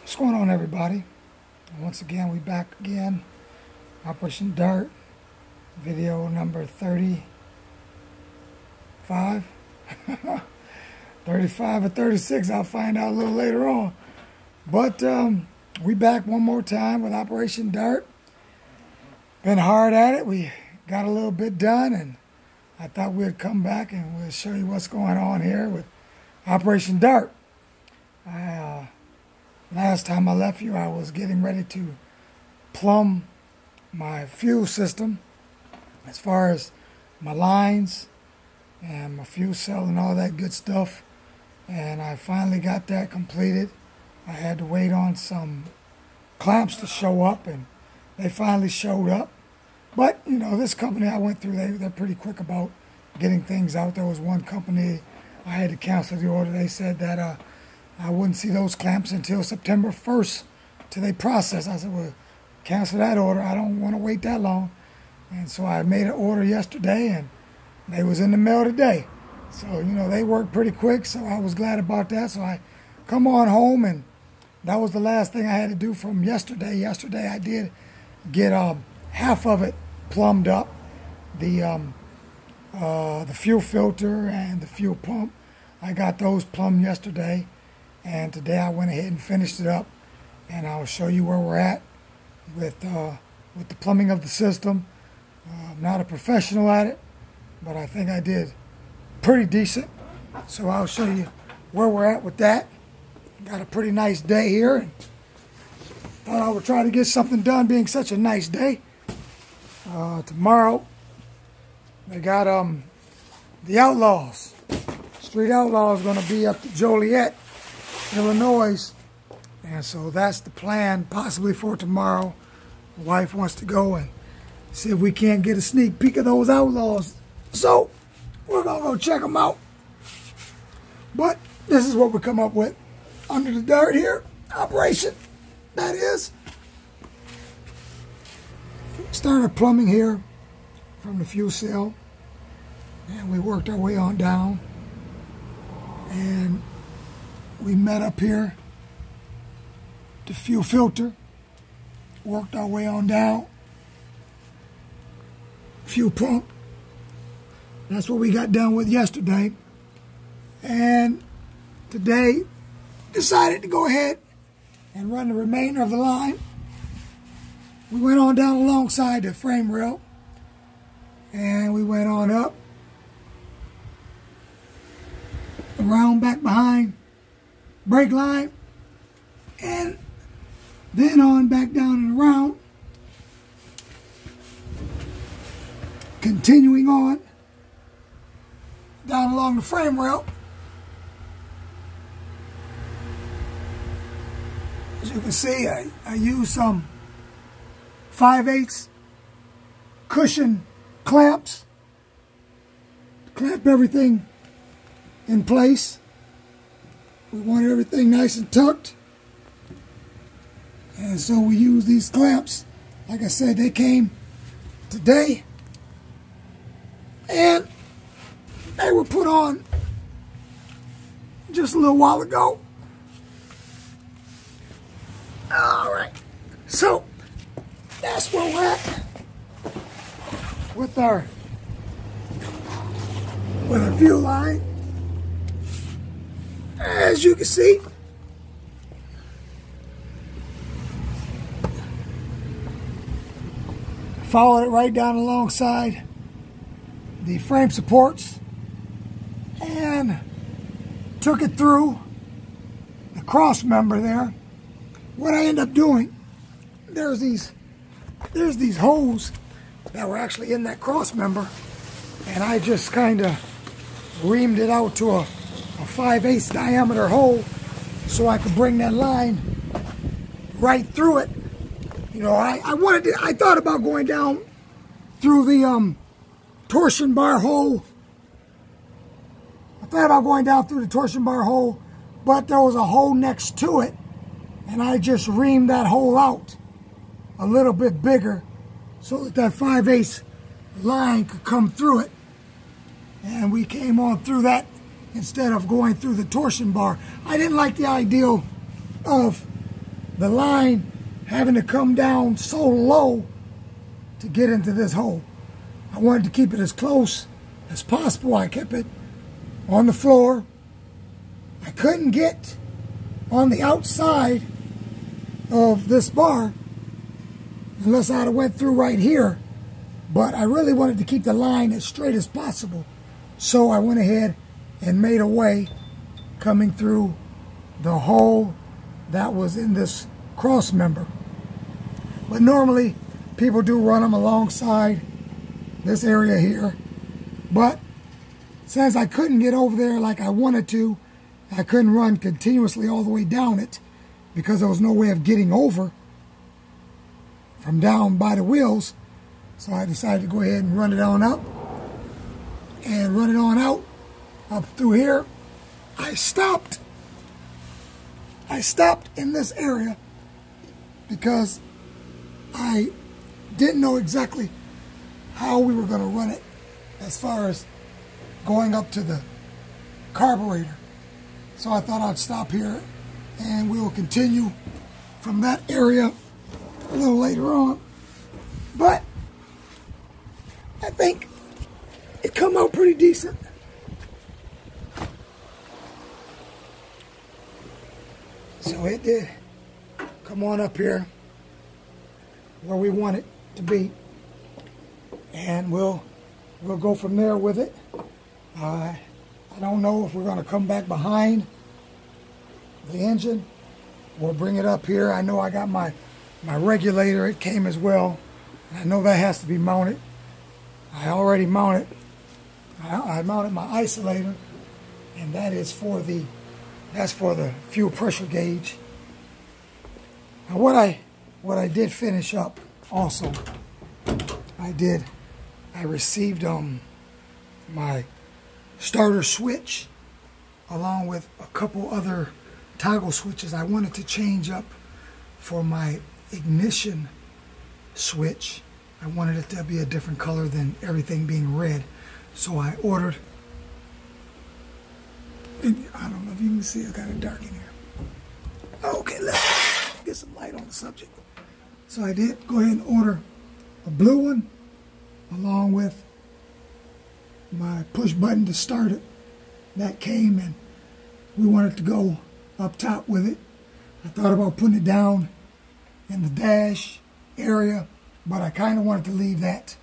What's going on, everybody? Once again, we back again. Operation Dart, video number 35. 35 or 36, I'll find out a little later on. But we back one more time with Operation Dart. Been hard at it. We got a little bit done, and I thought we'd come back and we'll show you what's going on here with Operation Dart. Last time I left you, I was getting ready to plumb my fuel system as far as my lines and my fuel cell and all that good stuff. And I finally got that completed. I had to wait on some clamps to show up, and they finally showed up. But, you know, this company I went through, they're pretty quick about getting things out. There was one company I had to cancel the order. They said that I wouldn't see those clamps until September 1st till they process. I said, well, cancel that order. I don't want to wait that long. And so I made an order yesterday, and they was in the mail today. So, you know, they worked pretty quick, so I was glad about that. So I come on home, and that was the last thing I had to do from yesterday. Yesterday I did get half of it plumbed up, the fuel filter and the fuel pump. I got those plumbed yesterday. And today I went ahead and finished it up, and I'll show you where we're at with the plumbing of the system. I'm not a professional at it, but I think I did pretty decent. So I'll show you where we're at with that. Got a pretty nice day here, and thought I would try to get something done being such a nice day. Tomorrow, they got the Outlaws. Street Outlaws going to be up to Joliet, Illinois, and so that's the plan possibly for tomorrow. My wife wants to go and see if we can't get a sneak peek of those Outlaws, so we're gonna go check them out. But this is what we come up with under the dirt here. Operation, that is. Started plumbing here from the fuel cell, and we worked our way on down, and we met up here, the fuel filter, worked our way on down, fuel pump. That's what we got done with yesterday. And today, decided to go ahead and run the remainder of the line. We went on down alongside the frame rail, and we went on up, around back behind brake line, and then on back down and around, continuing on down along the frame rail. As you can see, I used some 5/8 cushion clamps to clamp everything in place. We wanted everything nice and tucked, and so we use these clamps. Like I said, they came today, and they were put on just a little while ago. All right, so that's where we're at with our fuel line. As you can see, followed it right down alongside the frame supports and took it through the cross member there. What I end up doing, there's these holes that were actually in that cross member, and I just kind of reamed it out to a 5/8 diameter hole so I could bring that line right through it. You know, I thought about going down through the torsion bar hole. I thought about going down through the torsion bar hole, but there was a hole next to it, and I just reamed that hole out a little bit bigger so that 5/8 line could come through it. And we came on through that instead of going through the torsion bar. I didn't like the idea of the line having to come down so low to get into this hole. I wanted to keep it as close as possible. I kept it on the floor. I couldn't get on the outside of this bar unless I'd have went through right here, but I really wanted to keep the line as straight as possible, so I went ahead and made a way coming through the hole that was in this cross member. But normally people do run them alongside this area here, but since I couldn't get over there like I wanted to, I couldn't run continuously all the way down it because there was no way of getting over from down by the wheels. So I decided to go ahead and run it on up and run it on out up through here. I stopped in this area because I didn't know exactly how we were going to run it as far as going up to the carburetor. So I thought I'd stop here and we will continue from that area a little later on. But I think it come out pretty decent. So it did come on up here where we want it to be, and we'll go from there with it. I don't know if we're going to come back behind the engine or bring it up here. I know I got my regulator. It came as well. I know that has to be mounted. I already mounted. I mounted my isolator, and that is for the fuel pressure gauge. Now what I did finish up also, I received my starter switch along with a couple other toggle switches I wanted to change up for my ignition switch. I wanted it to be a different color than everything being red. So I ordered, I don't know if you can see, it's kind of dark in here. Okay, let's get some light on the subject. So I did go ahead and order a blue one along with my push button to start it. That came, and we wanted to go up top with it. I thought about putting it down in the dash area, but I kind of wanted to leave that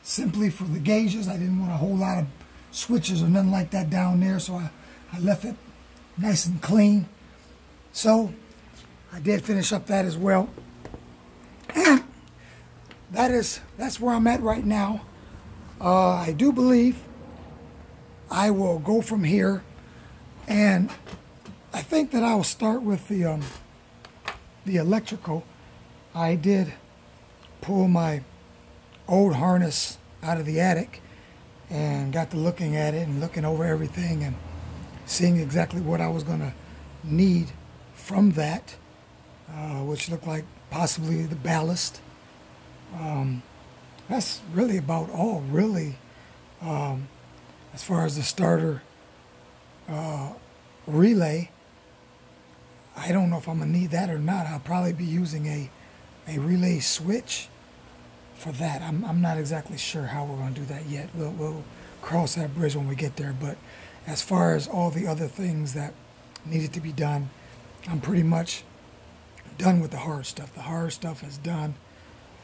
simply for the gauges. I didn't want a whole lot of switches or nothing like that down there, so I left it nice and clean. So I did finish up that as well. And that's where I'm at right now. I do believe I will go from here, and I think that I will start with the electrical. I did pull my old harness out of the attic and got to looking at it and looking over everything and seeing exactly what I was going to need from that, which looked like possibly the ballast. That's really about all, really, as far as the starter relay. I don't know if I'm going to need that or not. I'll probably be using a relay switch for that. I'm not exactly sure how we're going to do that yet. We'll cross that bridge when we get there. But as far as all the other things that needed to be done, I'm pretty much done with the hard stuff. The hard stuff is done.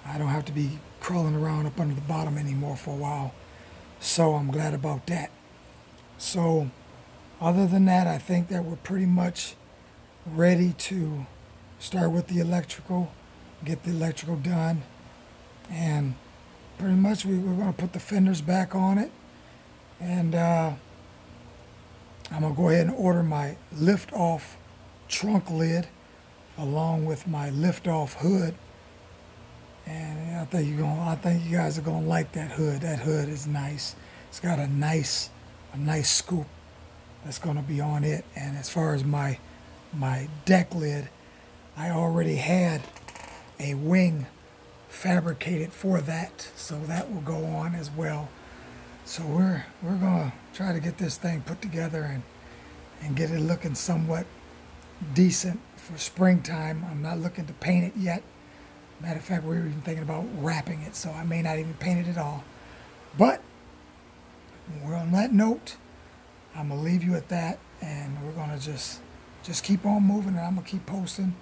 I don't have to be crawling around up under the bottom anymore for a while. So I'm glad about that. So other than that, I think that we're pretty much ready to start with the electrical, get the electrical done, and pretty much we're going to put the fenders back on it, and I'm going to go ahead and order my lift-off trunk lid along with my lift-off hood. And I think you guys are gonna like that hood. That hood is nice. It's got a nice scoop that's gonna be on it. And as far as my deck lid, I already had a wing fabricated for that, so that will go on as well. So we're gonna try to get this thing put together and get it looking somewhat decent for springtime. I'm not looking to paint it yet. Matter of fact, we were even thinking about wrapping it, so I may not even paint it at all. But we're on that note. I'm gonna leave you at that, and we're gonna just keep on moving, and I'm gonna keep posting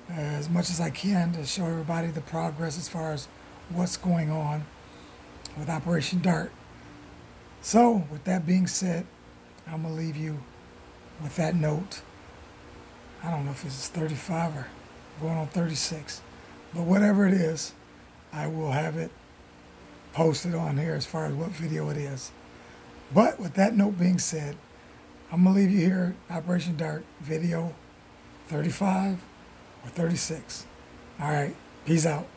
as much as I can to show everybody the progress as far as what's going on with Operation Dart. So, with that being said, I'm gonna leave you with that note. I don't know if it's 35 or going on 36, but whatever it is, I will have it posted on here as far as what video it is. But with that note being said, I'm going to leave you here at Operation Dart video 35 or 36. All right, peace out.